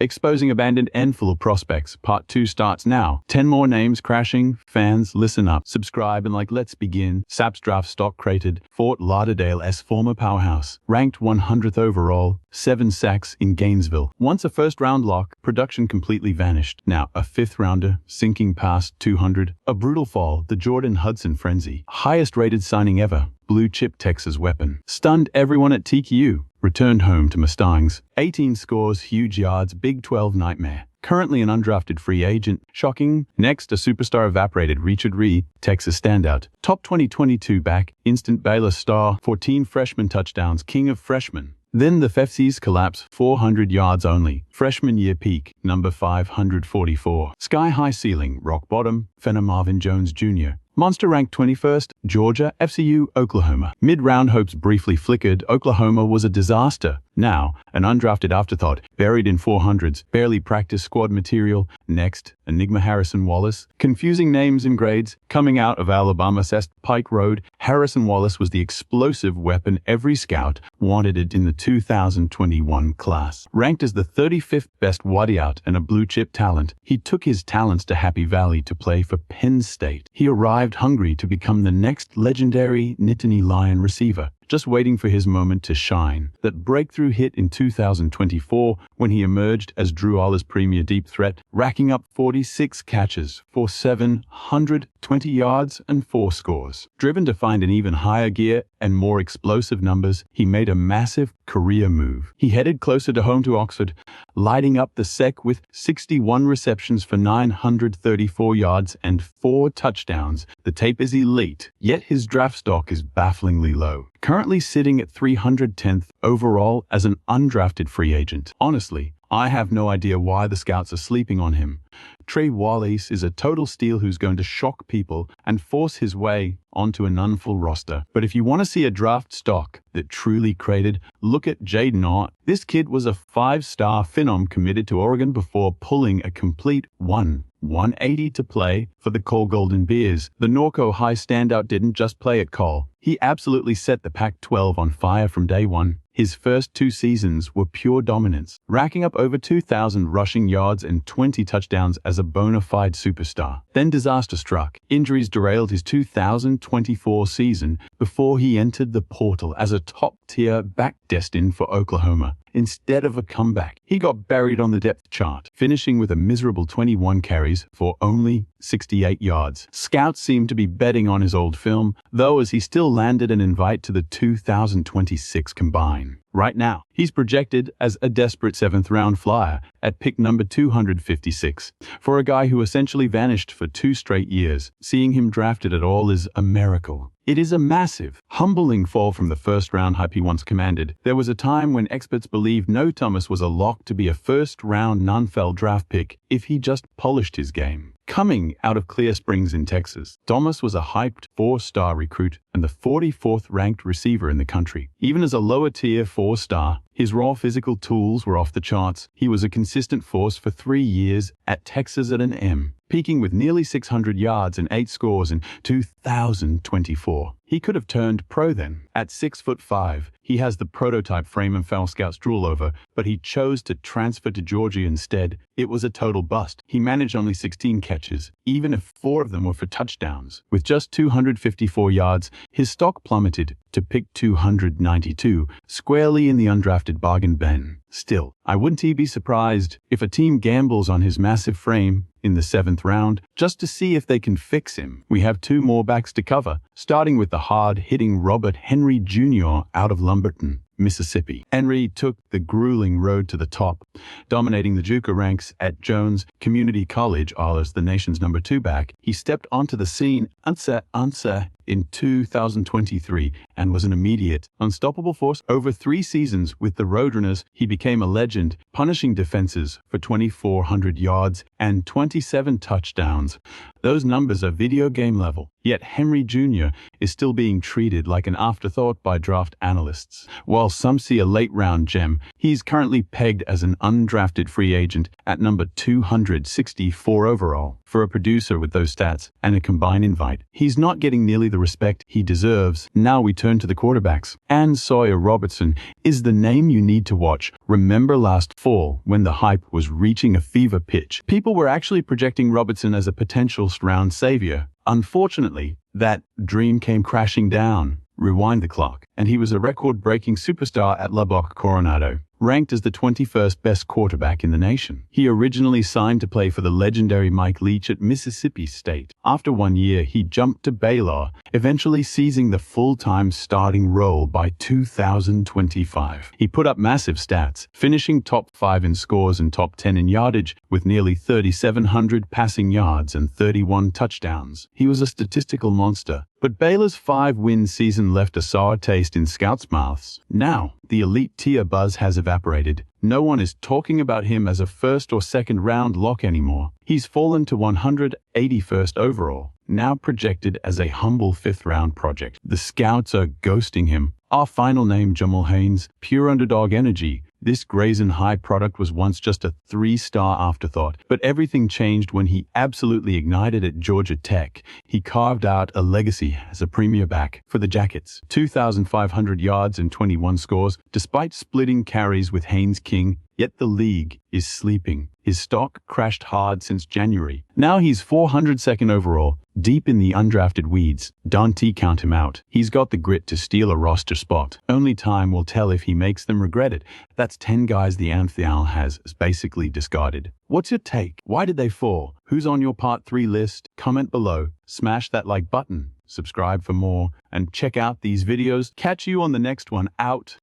Exposing abandoned and full of prospects. Part 2 starts now. 10 more names crashing. Fans, listen up. Subscribe and let's begin. Saps draft stock created. Fort Lauderdale's former powerhouse. Ranked 100th overall. 7 sacks in Gainesville. Once a first-round lock, production completely vanished. Now a 5th-rounder, sinking past 200. A brutal fall, the Jordan Hudson frenzy. Highest-rated signing ever. Blue-chip Texas weapon. Stunned everyone at TQ. Returned home to Mustangs. 18 scores, huge yards, Big 12 nightmare. Currently an undrafted free agent. Shocking. Next, a superstar evaporated. Richard Reed, Texas standout. Top 2022 back. Instant Baylor star. 14 freshman touchdowns. King of freshmen. Then the FC's collapse, 400 yards only. Freshman year peak, number 544. Sky-high ceiling, rock bottom, Fenner Marvin Jones Jr. Monster ranked 21st, Georgia, FCU, Oklahoma. Mid-round hopes briefly flickered. Oklahoma was a disaster. Now, an undrafted afterthought, buried in 400s, barely practiced squad material. Next, Enigma Harrison Wallace. Confusing names and grades. Coming out of Alabama's Pike Road, Harrison Wallace was the explosive weapon every scout wanted it in the 2021 class. Ranked as the 35th best wideout and a blue-chip talent, he took his talents to Happy Valley to play for Penn State. He arrived hungry to become the next legendary Nittany Lion receiver, just waiting for his moment to shine. That breakthrough hit in 2024 when he emerged as Drew Alla's premier deep threat, racking up 46 catches for 720 yards and 4 scores. Driven to find an even higher gear and more explosive numbers, he made a massive career move. He headed closer to home to Oxford, lighting up the SEC with 61 receptions for 934 yards and 4 touchdowns. The tape is elite, yet his draft stock is bafflingly low. Currently sitting at 310th overall as an undrafted free agent. Honestly, I have no idea why the scouts are sleeping on him. Trey Wallace is a total steal who's going to shock people and force his way onto an unfull roster. But if you want to see a draft stock that truly created, look at Jaden Ott. This kid was a 5-star phenom committed to Oregon before pulling a complete 180 to play for the Cole Golden Bears. The Norco High standout didn't just play at Cole. He absolutely set the Pac-12 on fire from day one. His first 2 seasons were pure dominance, racking up over 2,000 rushing yards and 20 touchdowns as a bona fide superstar. Then disaster struck. Injuries derailed his 2024 season before he entered the portal as a top-tier back destined for Oklahoma. Instead of a comeback, he got buried on the depth chart, finishing with a miserable 21 carries for only 68 yards. Scouts seem to be betting on his old film, though, as he still landed an invite to the 2026 Combine. Right now, he's projected as a desperate 7th-round flyer at pick number 256. For a guy who essentially vanished for 2 straight years, seeing him drafted at all is a miracle. It is a massive, humbling fall from the first-round hype he once commanded. There was a time when experts believed No Thomas was a lock to be a first-round non-fell draft pick if he just polished his game. Coming out of Clear Springs in Texas, Thomas was a hyped 4-star recruit and the 44th ranked receiver in the country. Even as a lower-tier 4-star, his raw physical tools were off the charts. He was a consistent force for 3 years at Texas A&M, peaking with nearly 600 yards and 8 scores in 2024. He could have turned pro then. At 6'5", he has the prototype frame and foul scouts drool over, but he chose to transfer to Georgia instead. It was a total bust. He managed only 16 catches, even if 4 of them were for touchdowns. With just 254 yards, his stock plummeted to pick 292, squarely in the undrafted bargain bin. Still, I wouldn't be surprised if a team gambles on his massive frame in the 7th round just to see if they can fix him. We have 2 more backs to cover, starting with the hard-hitting Robert Henry Jr. out of Lumberton, Mississippi. Henry took the grueling road to the top, dominating the JUCO ranks at Jones Community College as the nation's number 2 back. He stepped onto the scene in 2023 and was an immediate, unstoppable force. Over 3 seasons with the Roadrunners, he became a legend, punishing defenses for 2,400 yards and 27 touchdowns. Those numbers are video game level. Yet Henry Jr. is still being treated like an afterthought by draft analysts. While some see a late-round gem, he's currently pegged as an undrafted free agent at number 264 overall. For a producer with those stats and a combined invite, he's not getting nearly the the respect he deserves. Now we turn to the quarterbacks. And Sawyer Robertson is the name you need to watch. Remember last fall when the hype was reaching a fever pitch? People were actually projecting Robertson as a potential round savior. Unfortunately, that dream came crashing down. Rewind the clock, and he was a record-breaking superstar at Lubbock Coronado, ranked as the 21st best quarterback in the nation. He originally signed to play for the legendary Mike Leach at Mississippi State. After 1 year, he jumped to Baylor, eventually seizing the full-time starting role by 2025. He put up massive stats, finishing top 5 in scores and top 10 in yardage, with nearly 3,700 passing yards and 31 touchdowns. He was a statistical monster. But Baylor's 5-win season left a sour taste in scouts' mouths. Now, the elite tier buzz has evaporated. No one is talking about him as a first or second round lock anymore. He's fallen to 181st overall, now projected as a humble 5th round project. The scouts are ghosting him. Our final name, Jamal Haynes, pure underdog energy. This Grayson High product was once just a 3-star afterthought, but everything changed when he absolutely ignited at Georgia Tech. He carved out a legacy as a premier back for the Jackets. 2,500 yards and 21 scores, despite splitting carries with Haynes King, yet the league is sleeping. His stock crashed hard since January. Now he's 402nd overall, deep in the undrafted weeds. Don't count him out. He's got the grit to steal a roster spot. Only time will tell if he makes them regret it. That's 10 guys the NFL has basically discarded. What's your take? Why did they fall? Who's on your part 3 list? Comment below. Smash that like button. Subscribe for more. And check out these videos. Catch you on the next one. Out.